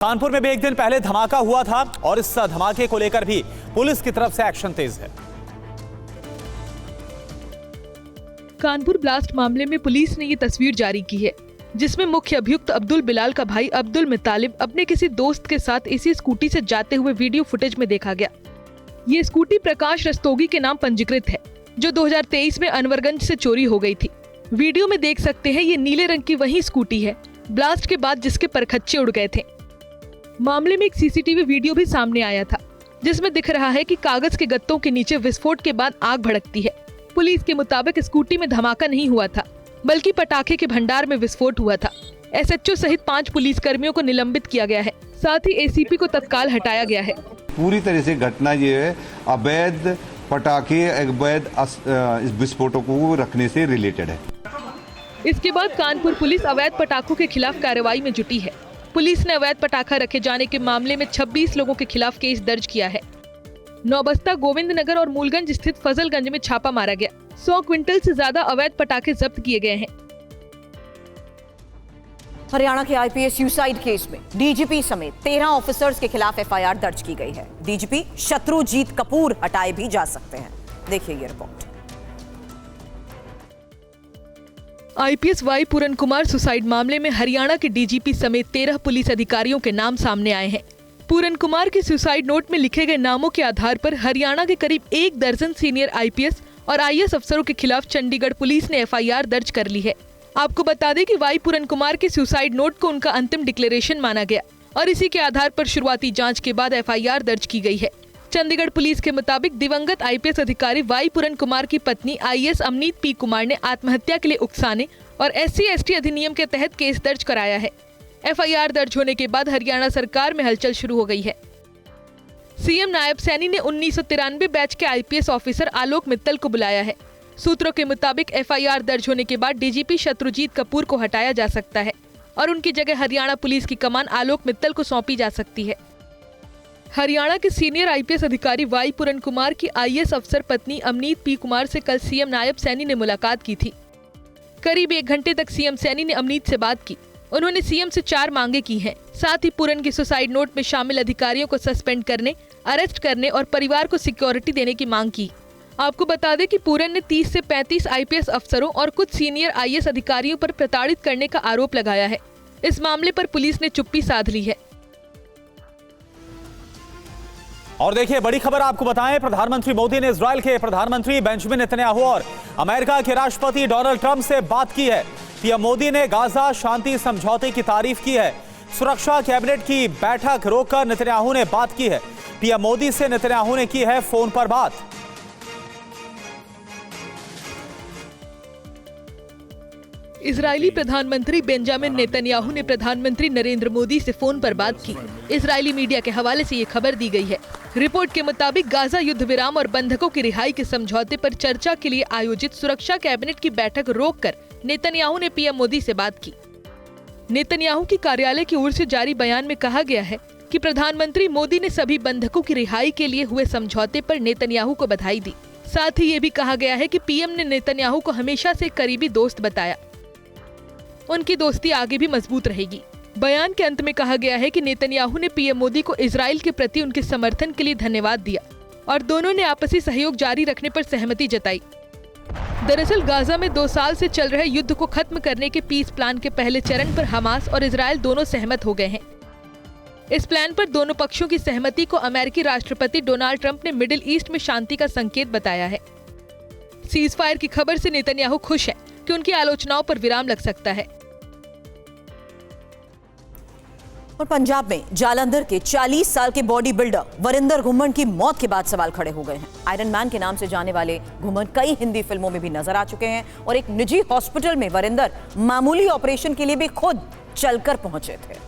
कानपुर में भी एक दिन पहले धमाका हुआ था और इस धमाके को लेकर भी पुलिस की तरफ से एक्शन तेज है। कानपुर ब्लास्ट मामले में पुलिस ने ये तस्वीर जारी की है, जिसमें मुख्य अभियुक्त अब्दुल बिलाल का भाई अब्दुल मुतालिब अपने किसी दोस्त के साथ इसी स्कूटी से जाते हुए वीडियो फुटेज में देखा गया। ये स्कूटी प्रकाश रस्तोगी के नाम पंजीकृत है, जो 2023 में अनवरगंज से चोरी हो गई थी। वीडियो में देख सकते हैं ये नीले रंग की वही स्कूटी है ब्लास्ट के बाद जिसके परखच्चे उड़ गए थे। मामले में एक सीसीटीवी वीडियो भी सामने आया था, जिसमें दिख रहा है कि कागज के गत्तों के नीचे विस्फोट के बाद आग भड़कती है। पुलिस के मुताबिक स्कूटी में धमाका नहीं हुआ था, बल्कि पटाखे के भंडार में विस्फोट हुआ था। एसएचओ सहित 5 पुलिसकर्मियों को निलंबित किया गया है, साथ ही एसीपी को तत्काल हटाया गया है। पूरी तरह से घटना ये है अवैध पटाखे अवैध विस्फोटकों को रखने से रिलेटेड है। इसके बाद कानपुर पुलिस अवैध पटाखों के खिलाफ कार्रवाई में जुटी है। पुलिस ने अवैध पटाखा रखे जाने के मामले में 26 लोगों के खिलाफ केस दर्ज किया है। नौबस्ता, गोविंद नगर और मूलगंज स्थित फजलगंज में छापा मारा गया। 100 क्विंटल से ज्यादा अवैध पटाखे जब्त किए गए हैं। हरियाणा के आईपीएस सुसाइड केस में डीजीपी समेत 13 ऑफिसर्स के खिलाफ एफआईआर दर्ज की गई है। डीजीपी शत्रुजीत कपूर हटाए भी जा सकते हैं। देखिए ये रिपोर्ट। आईपीएस वाई पूरन कुमार सुसाइड मामले में हरियाणा के डीजीपी समेत 13 पुलिस अधिकारियों के नाम सामने आए हैं। पूरन कुमार के सुसाइड नोट में लिखे गए नामों के आधार पर हरियाणा के करीब 1 दर्जन सीनियर आईपीएस और आईएएस अफसरों के खिलाफ चंडीगढ़ पुलिस ने एफआईआर दर्ज कर ली है। आपको बता दें कि वाई पूरन कुमार के सुसाइड नोट को उनका अंतिम डिक्लेरेशन माना गया और इसी के आधार पर शुरुआती जांच के बाद एफआईआर दर्ज की गई है। चंडीगढ़ पुलिस के मुताबिक दिवंगत आईपीएस अधिकारी वाई पूरन कुमार की पत्नी आईएएस अमनीत पी कुमार ने आत्महत्या के लिए उकसाने और SC/ST अधिनियम के तहत केस दर्ज कराया है। एफआईआर दर्ज होने के बाद हरियाणा सरकार में हलचल शुरू हो गई है। सीएम नायब सैनी ने 1993 बैच के आईपीएस ऑफिसर आलोक मित्तल को बुलाया है। सूत्रों के मुताबिक एफआईआर दर्ज होने के बाद डीजीपी शत्रुजीत कपूर को हटाया जा सकता है और उनकी जगह हरियाणा पुलिस की कमान आलोक मित्तल को सौंपी जा सकती है। हरियाणा के सीनियर आईपीएस अधिकारी वाई पूरन कुमार की आईएएस अफसर पत्नी अमनीत पी कुमार से कल सीएम नायब सैनी ने मुलाकात की थी। करीब 1 घंटे तक सीएम सैनी ने अमनीत से बात की। उन्होंने सीएम से 4 मांगे की हैं। साथ ही पूरन के सुसाइड नोट में शामिल अधिकारियों को सस्पेंड करने, अरेस्ट करने और परिवार को सिक्योरिटी देने की मांग की। आपको बता दें कि पूरन ने 30 से 35 आईपीएस अफसरों और कुछ सीनियर आईएएस अधिकारियों पर प्रताड़ित करने का आरोप लगाया है। इस मामले पर पुलिस ने चुप्पी साध ली है। और देखिए बड़ी खबर आपको बताएं, प्रधानमंत्री मोदी ने इजराइल के प्रधानमंत्री बेंजामिन नेतन्याहू और अमेरिका के राष्ट्रपति डोनाल्ड ट्रंप से बात की है। पीएम मोदी ने गाजा शांति समझौते की तारीफ की है। सुरक्षा कैबिनेट की बैठक रोककर नेतन्याहू ने बात की है। पीएम मोदी से नेतन्याहू ने की है फोन पर बात। इजरायली प्रधानमंत्री बेंजामिन नेतन्याहू ने प्रधानमंत्री नरेंद्र मोदी से फोन पर बात की। इजरायली मीडिया के हवाले से ये खबर दी गई है। रिपोर्ट के मुताबिक गाजा युद्ध विराम और बंधकों की रिहाई के समझौते पर चर्चा के लिए आयोजित सुरक्षा कैबिनेट की बैठक रोककर नेतन्याहू ने पीएम मोदी से बात की। नेतन्याहू की कार्यालय की ओर से जारी बयान में कहा गया है कि प्रधानमंत्री मोदी ने सभी बंधकों की रिहाई के लिए हुए समझौते पर नेतन्याहू को बधाई दी। साथ ही ये भी कहा गया है कि पीएम ने नेतन्याहू को हमेशा से करीबी दोस्त बताया। उनकी दोस्ती आगे भी मजबूत रहेगी। बयान के अंत में कहा गया है कि नेतन्याहू ने पीएम मोदी को इजराइल के प्रति उनके समर्थन के लिए धन्यवाद दिया और दोनों ने आपसी सहयोग जारी रखने पर सहमति जताई। दरअसल गाजा में 2 साल से चल रहे युद्ध को खत्म करने के पीस प्लान के पहले चरण पर हमास और इजराइल दोनों सहमत हो गए हैं। इस प्लान पर दोनों पक्षों की सहमति को अमेरिकी राष्ट्रपति डोनाल्ड ट्रंप ने मिडिल ईस्ट में शांति का संकेत बताया है। सीज फायर की खबर से नेतन्याहू खुश है कि उनकी आलोचनाओं पर विराम लग सकता है। और पंजाब में जालंधर के 40 साल के बॉडी बिल्डर वरिंदर घुम्मन की मौत के बाद सवाल खड़े हो गए हैं। आयरन मैन के नाम से जाने वाले घुम्मन कई हिंदी फिल्मों में भी नजर आ चुके हैं और एक निजी हॉस्पिटल में वरिंदर मामूली ऑपरेशन के लिए भी खुद चलकर पहुंचे थे।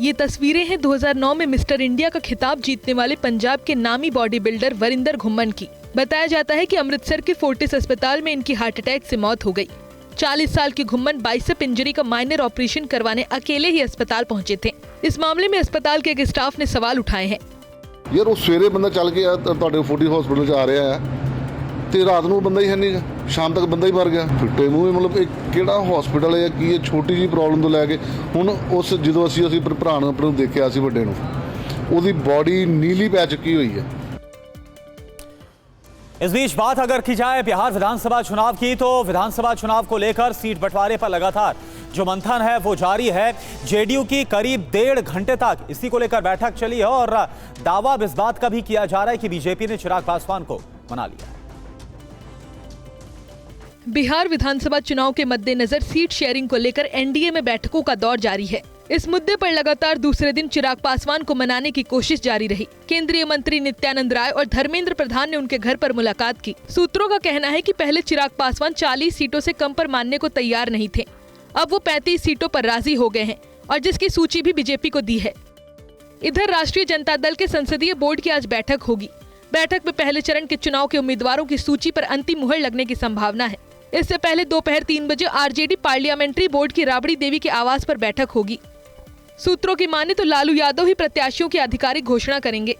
ये तस्वीरें हैं 2009 में मिस्टर इंडिया का खिताब जीतने वाले पंजाब के नामी बॉडी बिल्डर वरिंदर घुम्मन की। बताया जाता है कि अमृतसर के फोर्टिस अस्पताल में इनकी हार्ट अटैक से मौत हो गई। 40 साल के घुम्मन बाइसेप इंजरी का माइनर ऑपरेशन करवाने अकेले ही अस्पताल पहुंचे थे। इस मामले में अस्पताल के एक स्टाफ ने सवाल उठाए हैं। यार वो सवेरे बंदा चल के ਤੁਹਾਡੇ 40 हॉस्पिटल च आ रहा है ਤੇ ਰਾਤ ਨੂੰ ਬੰਦਾ ਹੀ ਹੈ ਨਹੀਂਗਾ, ਸ਼ਾਮ ਤੱਕ ਬੰਦਾ ਹੀ ਮਰ ਗਿਆ। ਫਿੱਟੇ ਮੂੰਹ ਮਤਲਬ ਇਹ ਕਿਹੜਾ ਹਸਪੀਟਲ ਹੈ, ਕੀ ਇਹ ਛੋਟੀ ਜਿਹੀ ਪ੍ਰੋਬਲਮ ਤੋਂ ਲੈ ਕੇ ਹੁਣ ਉਸ ਜਦੋਂ ਅਸੀਂ ਭਰਾ ਨੂੰ ਆਪਣੇ ਨੂੰ ਦੇਖਿਆ ਸੀ ਵੱਡੇ ਨੂੰ, ਉਹਦੀ ਬॉडी नीली पै चुकी हुई है। इस बीच बात अगर की जाए बिहार विधानसभा चुनाव की, तो विधानसभा चुनाव को लेकर सीट बंटवारे पर लगातार जो मंथन है वो जारी है। जेडीयू की करीब 1.5 घंटे तक इसी को लेकर बैठक चली है और दावा इस बात का भी किया जा रहा है कि बीजेपी ने चिराग पासवान को मना लिया है। बिहार विधानसभा चुनाव के मद्देनजर सीट शेयरिंग को लेकर एनडीए में बैठकों का दौर जारी है। इस मुद्दे पर लगातार दूसरे दिन चिराग पासवान को मनाने की कोशिश जारी रही। केंद्रीय मंत्री नित्यानंद राय और धर्मेंद्र प्रधान ने उनके घर पर मुलाकात की। सूत्रों का कहना है कि पहले चिराग पासवान 40 सीटों से कम पर मानने को तैयार नहीं थे, अब वो 35 सीटों पर राजी हो गए हैं और जिसकी सूची भी बीजेपी को दी है। इधर राष्ट्रीय जनता दल के संसदीय बोर्ड की आज बैठक होगी। बैठक में पहले चरण के चुनाव के उम्मीदवारों की सूची पर अंतिम मुहर लगने की संभावना है। इससे पहले दोपहर 3 बजे आरजेडी पार्लियामेंट्री बोर्ड की राबड़ी देवी के आवास पर बैठक होगी। सूत्रों की माने तो लालू यादव ही प्रत्याशियों की आधिकारिक घोषणा करेंगे।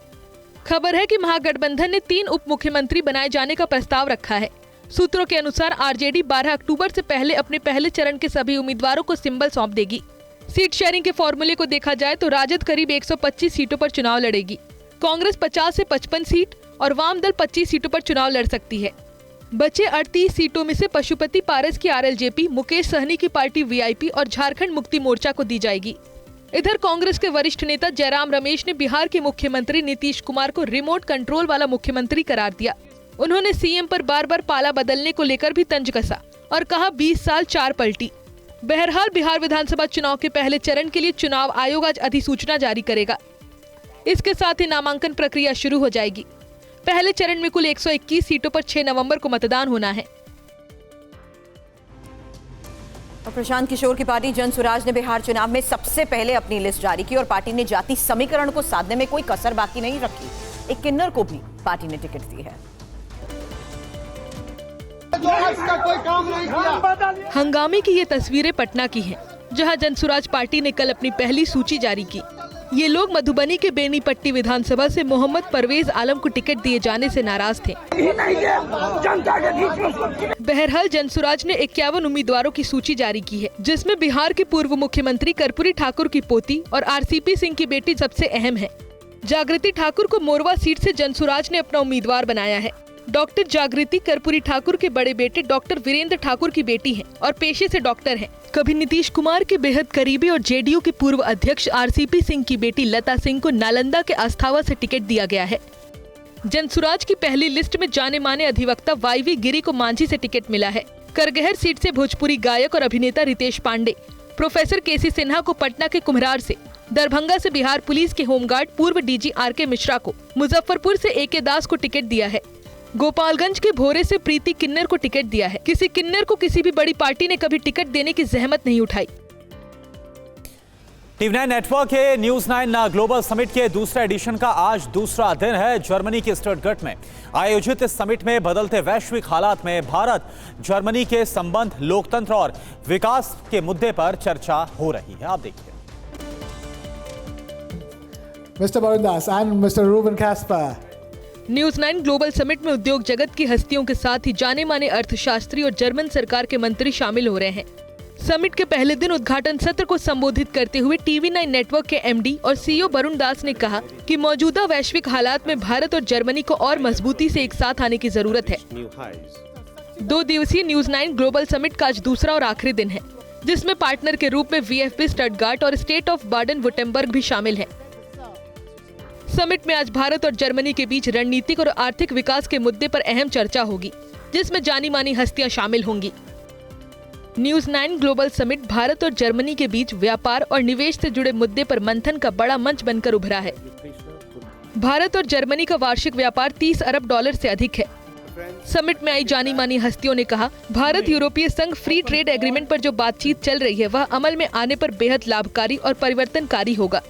खबर है कि महागठबंधन ने 3 उप मुख्यमंत्री बनाए जाने का प्रस्ताव रखा है। सूत्रों के अनुसार आरजेडी 12 अक्टूबर से पहले अपने पहले चरण के सभी उम्मीदवारों को सिंबल सौंप देगी। सीट शेयरिंग के फॉर्मूले को देखा जाए तो राजद करीब 125 सीटों पर चुनाव लड़ेगी, कांग्रेस 50 से 55 सीट और वाम दल 25 सीटों पर चुनाव लड़ सकती है। बचे 38 सीटों में से पशुपति पारस की आरएलजेपी, मुकेश सहनी की पार्टी वीआईपी और झारखंड मुक्ति मोर्चा को दी जाएगी। इधर कांग्रेस के वरिष्ठ नेता जयराम रमेश ने बिहार के मुख्यमंत्री नीतीश कुमार को रिमोट कंट्रोल वाला मुख्यमंत्री करार दिया। उन्होंने सीएम पर बार बार पाला बदलने को लेकर भी तंज कसा और कहा 20 साल 4 पलटी। बहरहाल बिहार विधानसभा चुनाव के पहले चरण के लिए चुनाव आयोग आज अधिसूचना जारी करेगा। इसके साथ ही नामांकन प्रक्रिया शुरू हो जाएगी। पहले चरण में कुल 121 सीटों पर 6 नवंबर को मतदान होना है। और प्रशांत किशोर की पार्टी जन स्वराज ने बिहार चुनाव में सबसे पहले अपनी लिस्ट जारी की और पार्टी ने जाति समीकरण को साधने में कोई कसर बाकी नहीं रखी। एक किन्नर को भी पार्टी ने टिकट दी है। हंगामे की ये तस्वीरें पटना की हैं, जहां जन स्वराज पार्टी ने कल अपनी पहली सूची जारी की। ये लोग मधुबनी के बेनीपट्टी विधानसभा से मोहम्मद परवेज आलम को टिकट दिए जाने से नाराज थे। बहरहाल जन स्वराज ने 51 उम्मीदवारों की सूची जारी की है, जिसमें बिहार के पूर्व मुख्यमंत्री कर्पूरी ठाकुर की पोती और आरसीपी सिंह की बेटी सबसे अहम है। जागृति ठाकुर को मोरवा सीट से जन स्वराज ने अपना उम्मीदवार बनाया है। डॉक्टर जागृति कर्पूरी ठाकुर के बड़े बेटे डॉक्टर वीरेंद्र ठाकुर की बेटी हैं और पेशे से डॉक्टर हैं। कभी नीतीश कुमार के बेहद करीबी और जेडीयू के पूर्व अध्यक्ष आरसीपी सिंह की बेटी लता सिंह को नालंदा के अस्थावा से टिकट दिया गया है। जन स्वराज की पहली लिस्ट में जाने माने अधिवक्ता वाईवी गिरी को मांझी से टिकट मिला है। करगहर सीट से भोजपुरी गायक और अभिनेता रितेश पांडे, प्रोफेसर केसी सिन्हा को पटना के कुम्हरार से, दरभंगा से बिहार पुलिस के होमगार्ड पूर्व डीजी आरके मिश्रा को, मुजफ्फरपुर से एके दास को टिकट दिया है। गोपालगंज के भोरे से प्रीति किन्नर को टिकट दिया है। किसी किन्नर को किसी भी बड़ी पार्टी ने कभी टिकट देने की जहमत नहीं उठाई। TV9 नेटवर्क के न्यूज 9 ग्लोबल समिट के दूसरे एडिशन का आज दूसरा दिन है। जर्मनी के स्टटगर्ट में आयोजित इस समिट में बदलते वैश्विक हालात में भारत जर्मनी के संबंध, लोकतंत्र और विकास के मुद्दे पर चर्चा हो रही है। आप देखिए। Mr. Barandas and Mr. Ruben Kasper. News 9 global summit में उद्योग जगत की हस्तियों के साथ ही जाने माने अर्थशास्त्री और जर्मन सरकार के मंत्री शामिल हो रहे हैं। समिट के पहले दिन उद्घाटन सत्र को संबोधित करते हुए TV9 नेटवर्क के एमडी और सीईओ वरुण दास ने कहा कि मौजूदा वैश्विक हालात में भारत और जर्मनी को और मजबूती से एक साथ आने की जरूरत है। 2 दिवसीय न्यूज 9 ग्लोबल समिट का आज दूसरा और आखिरी दिन है, जिसमें पार्टनर के रूप में VfB स्टटगार्ट और स्टेट ऑफ बाडन-वुर्टेम्बर्ग भी शामिल है। समिट में आज भारत और जर्मनी के बीच रणनीतिक और आर्थिक विकास के मुद्दे पर अहम चर्चा होगी, जिसमें जानी मानी हस्तियां शामिल होंगी। न्यूज 9 ग्लोबल समिट भारत और जर्मनी के बीच व्यापार और निवेश से जुड़े मुद्दे पर मंथन का बड़ा मंच बनकर उभरा है। भारत और जर्मनी का वार्षिक व्यापार $30 अरब से अधिक है। समिट में आई जानी मानी हस्तियों ने कहा, भारत यूरोपीय संघ फ्री ट्रेड एग्रीमेंट पर जो बातचीत चल रही है वह अमल में आने पर बेहद लाभकारी और परिवर्तनकारी होगा।